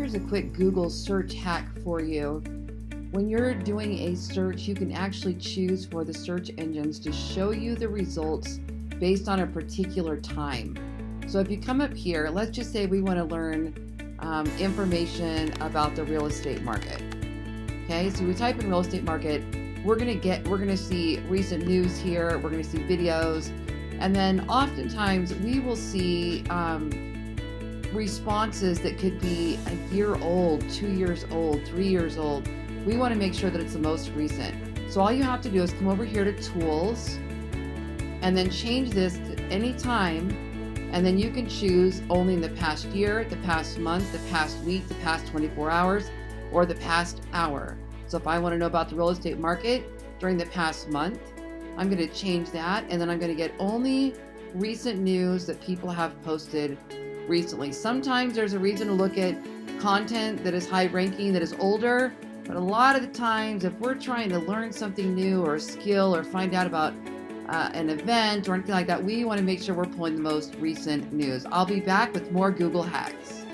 here's a quick Google search hack for you. When you're doing a search, you can actually choose for the search engines to show you the results based on a particular time. So if you come up here, let's just say we want to learn information about the real estate market. Okay, so we type in real estate market, we're gonna see recent news here, we're gonna see videos, and then oftentimes we will see responses that could be a year old, 2 years old, 3 years old. We want to make sure that it's the most recent. So all you have to do is come over here to tools and then change this to any time, and then you can choose only in the past year, the past month, the past week, the past 24 hours, or the past hour. So if I want to know about the real estate market during the past month, I'm going to change that, and then I'm going to get only recent news that people have posted recently. Sometimes there's a reason to look at content that is high ranking, that is older, but a lot of the times if we're trying to learn something new or a skill or find out about an event or anything like that, we want to make sure we're pulling the most recent news. I'll be back with more Google hacks.